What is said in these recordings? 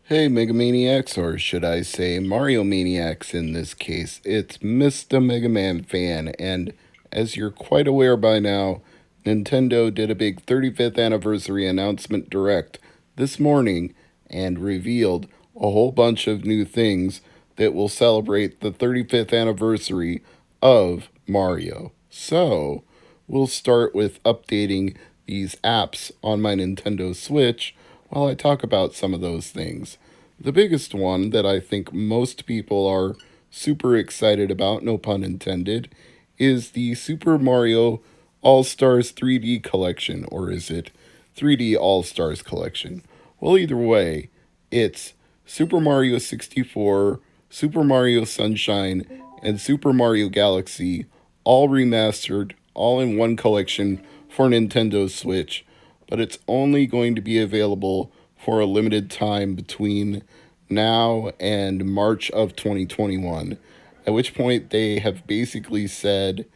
Hey, Megamaniacs, or should I say Mario Maniacs in this case. It's Mr. Mega Man fan, and as you're quite aware by now, Nintendo did a big 35th anniversary announcement direct this morning and revealed a whole bunch of new things that will celebrate the 35th anniversary of Mario. So, we'll start with updating these apps on my Nintendo Switch while I talk about some of those things. The biggest one that I think most people are super excited about, no pun intended, is the Super Mario AllStars 3D collection, or is it 3D AllStars collection? Well, either way, it's Super Mario 64, Super Mario Sunshine, and Super Mario Galaxy, all remastered, all in one collection for Nintendo Switch, but it's only going to be available for a limited time between now and March of 2021, at which point they have basically said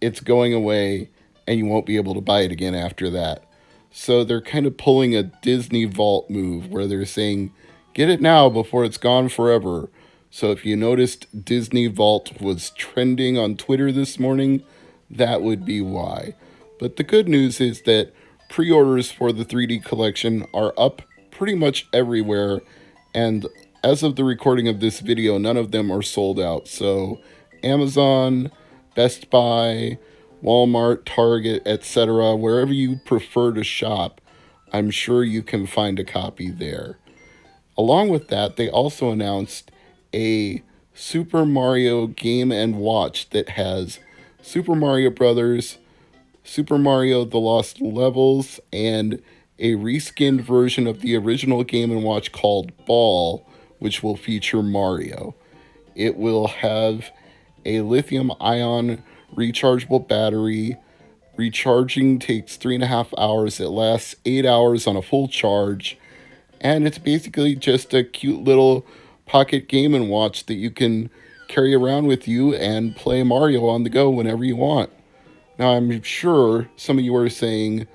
it's going away and you won't be able to buy it again after that. So they're kind of pulling a Disney Vault move where they're saying, get it now before it's gone forever. So if you noticed Disney Vault was trending on Twitter this morning, that would be why. But the good news is that pre orders for the 3D collection are up pretty much everywhere, and as of the recording of this video, none of them are sold out. So Amazon, Best Buy, Walmart, Target, etc., wherever you prefer to shop, I'm sure you can find a copy there. Along with that, they also announced a Super Mario Game and Watch that has Super Mario Brothers, Super Mario The Lost Levels, and a reskinned version of the original Game and Watch called Ball, which will feature Mario. It will have a lithium ion rechargeable battery. Recharging takes 3.5 hours. It lasts 8 hours on a full charge. And it's basically just a cute little pocket game and watch that you can carry around with you and play Mario on the go whenever you want. Now, I'm sure some of you are saying,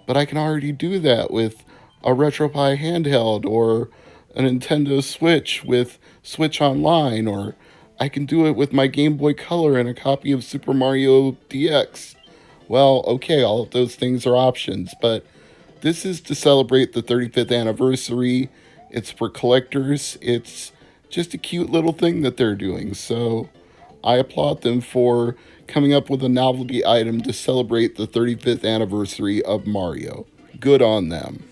but I can already do that with a RetroPie handheld or a Nintendo Switch with Switch Online, or I can do it with my Game Boy Color and a copy of Super Mario DX. Well, okay, all of those things are options, but this is to celebrate the 35th anniversary. It's for collectors. It's just a cute little thing that they're doing. So I applaud them for coming up with a novelty item to celebrate the 35th anniversary of Mario. Good on them.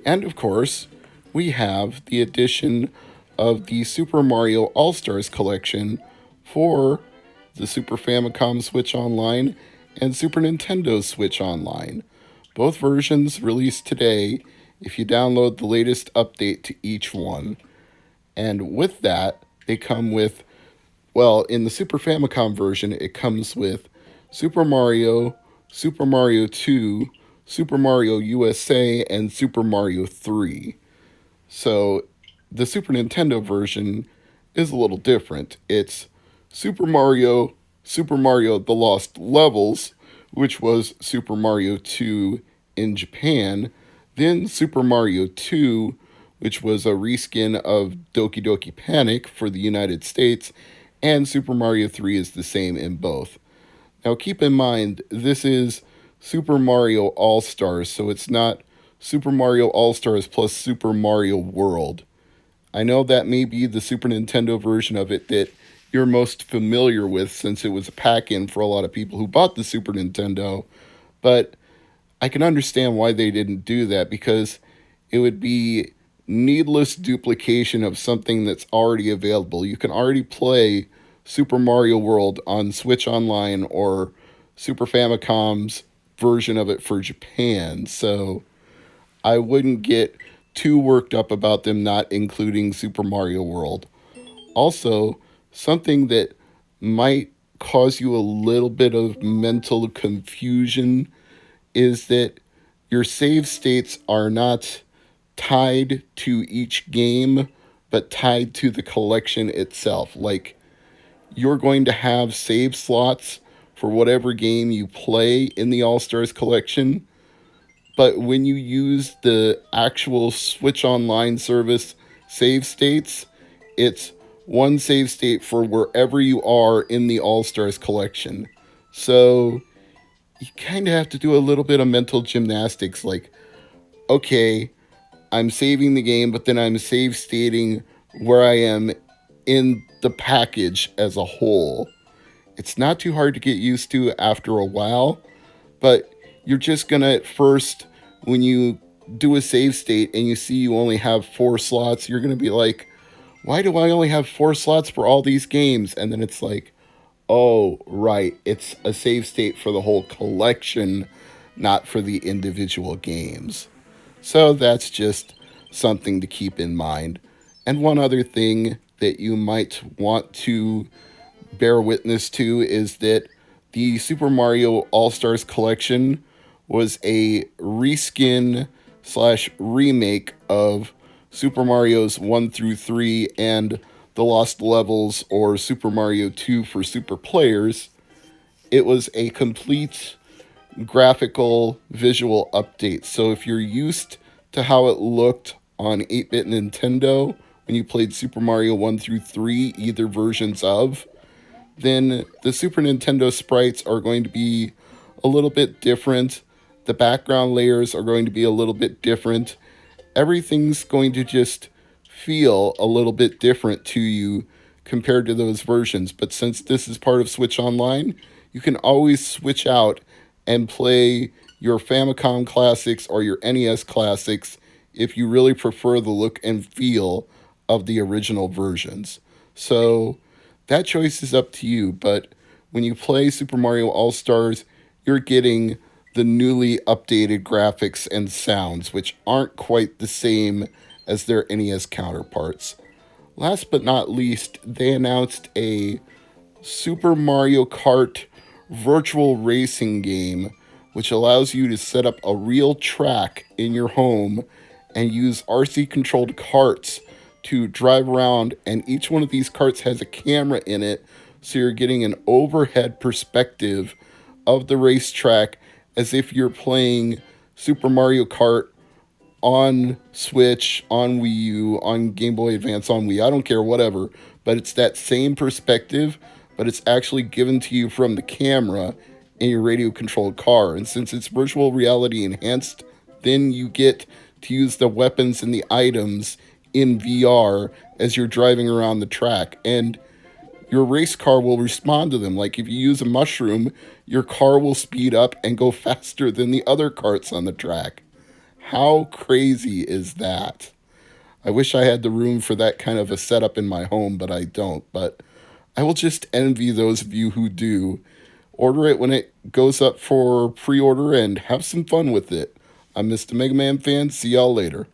And of course, we have the addition of the Super Mario All Stars collection for the Super Famicom Switch Online and Super Nintendo Switch Online. Both versions released today if you download the latest update to each one. And with that, they come with, well, in the Super Famicom version, it comes with Super Mario, Super Mario 2, Super Mario USA, and Super Mario 3. So the Super Nintendo version is a little different. It's Super Mario, Super Mario The Lost Levels, which was Super Mario 2 in Japan, then Super Mario 2, which was a reskin of Doki Doki Panic for the United States, and Super Mario 3 is the same in both. Now keep in mind, this is Super Mario All Stars, so it's not Super Mario All Stars plus Super Mario World. I know that may be the Super Nintendo version of it that you're most familiar with since it was a pack in for a lot of people who bought the Super Nintendo, but I can understand why they didn't do that because it would be needless duplication of something that's already available. You can already play Super Mario World on Switch Online or Super Famicom's version of it for Japan. So I wouldn't get too worked up about them not including Super Mario World. Also, something that might cause you a little bit of mental confusion is that your save states are not tied to each game, but tied to the collection itself. Like, you're going to have save slots for whatever game you play in the All Stars collection, But when you use the actual Switch Online service save states, it's one save state for wherever you are in the AllStars collection. So you kind of have to do a little bit of mental gymnastics like, okay, I'm saving the game, but then I'm save stating where I am in the package as a whole. It's not too hard to get used to after a while, but you're just gonna at first, when you do a save state and you see you only have 4 slots, you're gonna be like, why do I only have 4 slots for all these games? And then it's like, oh, right, it's a save state for the whole collection, not for the individual games. So that's just something to keep in mind. And one other thing that you might want to bear witness to is that the Super Mario All Stars collection was a reskin slash remake of Super Mario's 1 through 3 and the Lost Levels or Super Mario 2 for Super Players. It was a complete graphical visual update. So if you're used to how it looked on 8-bit Nintendo when you played Super Mario 1 through 3, either versions of, then the Super Nintendo sprites are going to be a little bit different. The background layers are going to be a little bit different. Everything's going to just feel a little bit different to you compared to those versions. But since this is part of Switch Online, you can always switch out and play your Famicom classics or your NES classics if you really prefer the look and feel of the original versions. So that choice is up to you, but when you play Super Mario All Stars, you're getting the newly updated graphics and sounds, which aren't quite the same as their NES counterparts. Last but not least, they announced a Super Mario Kart virtual racing game, which allows you to set up a real track in your home and use RC controlled carts to drive around. And each one of these carts has a camera in it, so you're getting an overhead perspective of the racetrack as if you're playing Super Mario Kart on Switch, on Wii U, on Game Boy Advance, on Wii. I don't care, whatever. But it's that same perspective, but it's actually given to you from the camera in your radio controlled car. And since it's virtual reality enhanced, then you get to use the weapons and the items in VR as you're driving around the track. And your race car will respond to them. Like if you use a mushroom, your car will speed up and go faster than the other carts on the track. How crazy is that? I wish I had the room for that kind of a setup in my home, but I don't. But I will just envy those of you who do. Order it when it goes up for pre-order and have some fun with it. I'm Mr. Mega Man Fan. See y'all later.